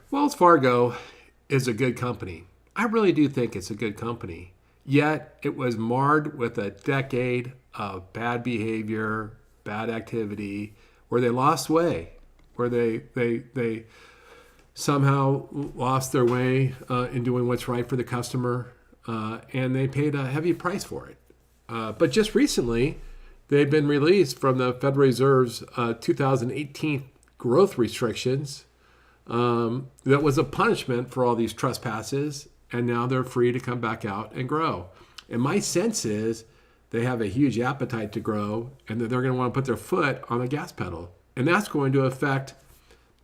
Wells Fargo is a good company. I really do think it's a good company. Yet it was marred with a decade of bad behavior, bad activity, where they lost way, where they somehow lost their way in doing what's right for the customer, and they paid a heavy price for it. But just recently, they've been released from the Federal Reserve's 2018 growth restrictions. That was a punishment for all these trespasses, and now they're free to come back out and grow. And my sense is they have a huge appetite to grow, and that they're going to want to put their foot on the gas pedal. And that's going to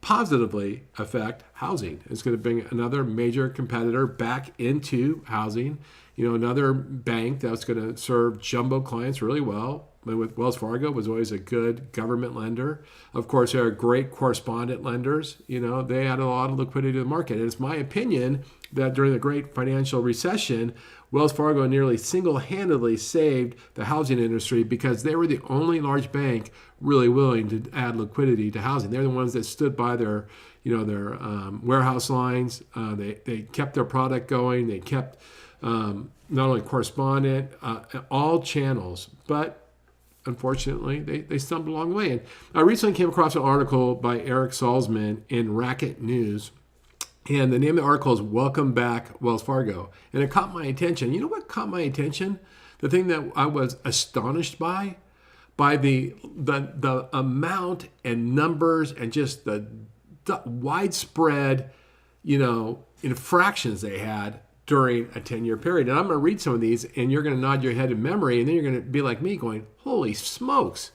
positively affect housing. It's going to bring another major competitor back into housing. Another bank that's going to serve jumbo clients really well. With Wells Fargo was always a good government lender. Of course, they're great correspondent lenders. They added a lot of liquidity to the market. And it's my opinion that during the great financial recession, Wells Fargo nearly single-handedly saved the housing industry because they were the only large bank really willing to add liquidity to housing. They're the ones that stood by their warehouse lines. They kept their product going. They kept not only correspondent, all channels, but unfortunately, they stumbled along the way. And I recently came across an article by Eric Salzman in Racket News. And the name of the article is Welcome Back, Wells Fargo. And it caught my attention. You know what caught my attention? The thing that I was astonished by the amount and numbers and just the widespread, infractions they had during a 10-year period. And I'm going to read some of these, and you're going to nod your head in memory, and then you're going to be like me going, holy smokes,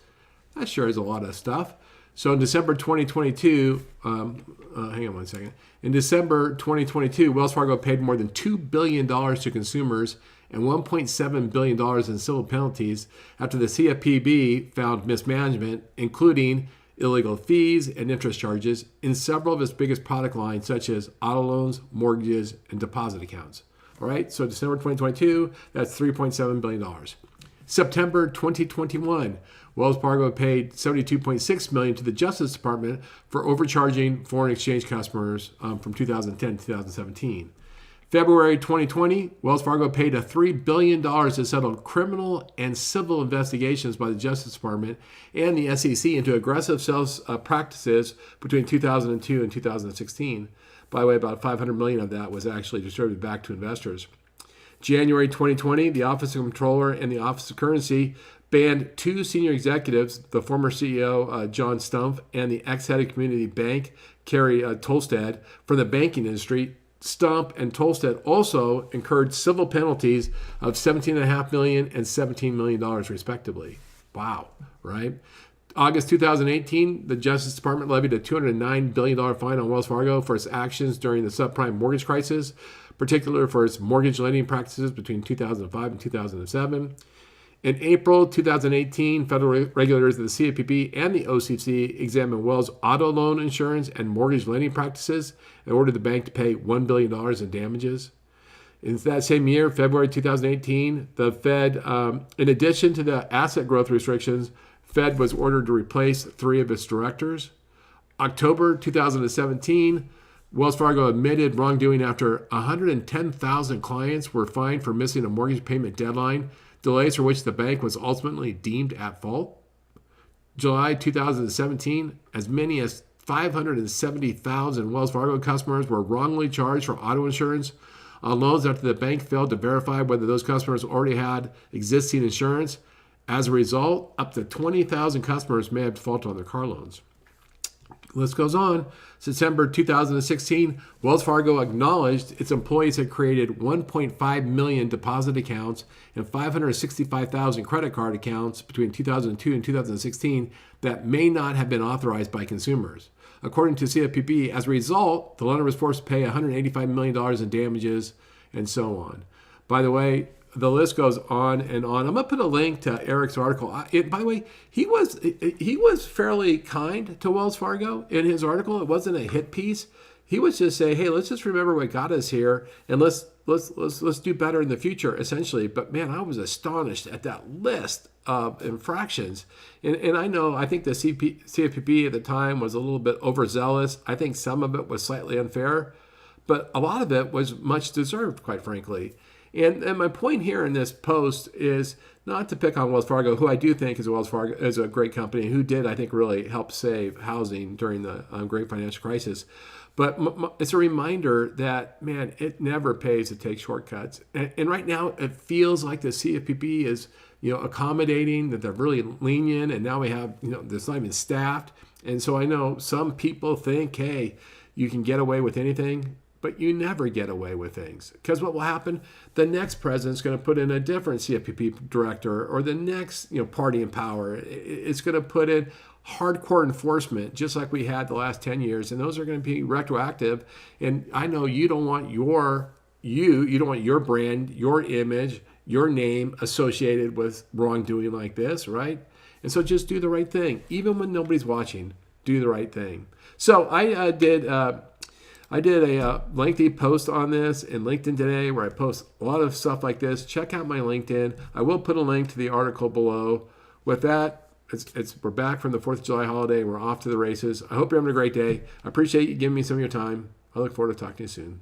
that sure is a lot of stuff. So in December 2022, hang on one second. In December 2022, Wells Fargo paid more than $2 billion to consumers and $1.7 billion in civil penalties after the CFPB found mismanagement, including illegal fees and interest charges in several of its biggest product lines, such as auto loans, mortgages, and deposit accounts. All right, so December 2022, that's $3.7 billion. September 2021, Wells Fargo paid $72.6 million to the Justice Department for overcharging foreign exchange customers from 2010 to 2017. February 2020, Wells Fargo paid $3 billion to settle criminal and civil investigations by the Justice Department and the SEC into aggressive sales practices between 2002 and 2016. By the way, about $500 million of that was actually distributed back to investors. January 2020, the Office of Comptroller and the Office of Currency banned two senior executives, the former CEO, John Stumpf, and the ex-head of Community Bank, Kerry Tolstad, from the banking industry. Stumpf and Tolstad also incurred civil penalties of $17.5 million and $17 million, respectively. Wow, right? August 2018, the Justice Department levied a $209 billion fine on Wells Fargo for its actions during the subprime mortgage crisis, particularly for its mortgage lending practices between 2005 and 2007. In April 2018, federal regulators of the CFPB and the OCC examined Wells' auto loan insurance and mortgage lending practices and ordered the bank to pay $1 billion in damages. In that same year, February 2018, the Fed, in addition to the asset growth restrictions, Fed was ordered to replace 3 of its directors. October 2017, Wells Fargo admitted wrongdoing after 110,000 clients were fined for missing a mortgage payment deadline, delays for which the bank was ultimately deemed at fault. July 2017, as many as 570,000 Wells Fargo customers were wrongly charged for auto insurance on loans after the bank failed to verify whether those customers already had existing insurance. As a result, up to 20,000 customers may have defaulted on their car loans. List goes on. September 2016, Wells Fargo acknowledged its employees had created 1.5 million deposit accounts and 565,000 credit card accounts between 2002 and 2016 that may not have been authorized by consumers. According to CFPB, as a result, the lender was forced to pay $185 million in damages and so on. By the way, the list goes on and on. I'm gonna put a link to Eric's article. By the way, he was fairly kind to Wells Fargo in his article. It wasn't a hit piece. He was just say, hey, let's just remember what got us here, and let's do better in the future, essentially. But man, I was astonished at that list of infractions. And I think the CFPB at the time was a little bit overzealous. I think some of it was slightly unfair, but a lot of it was much deserved, quite frankly. And my point here in this post is not to pick on Wells Fargo, who I do think is a great company, who did, I think, really help save housing during the great financial crisis. But it's a reminder that, man, it never pays to take shortcuts. And right now, it feels like the CFPB is, accommodating, that they're really lenient, and now we have, it's not even staffed. And so I know some people think, hey, you can get away with anything, but you never get away with things. Because what will happen? The next president's going to put in a different CFPB director, or the next, party in power. It's going to put in hardcore enforcement, just like we had the last 10 years, and those are going to be retroactive. And I know you don't want you don't want your brand, your image, your name associated with wrongdoing like this, right? And so just do the right thing. Even when nobody's watching, do the right thing. So I did a lengthy post on this in LinkedIn today, where I post a lot of stuff like this. Check out my LinkedIn. I will put a link to the article below. With that, we're back from the 4th of July holiday. We're off to the races. I hope you're having a great day. I appreciate you giving me some of your time. I look forward to talking to you soon.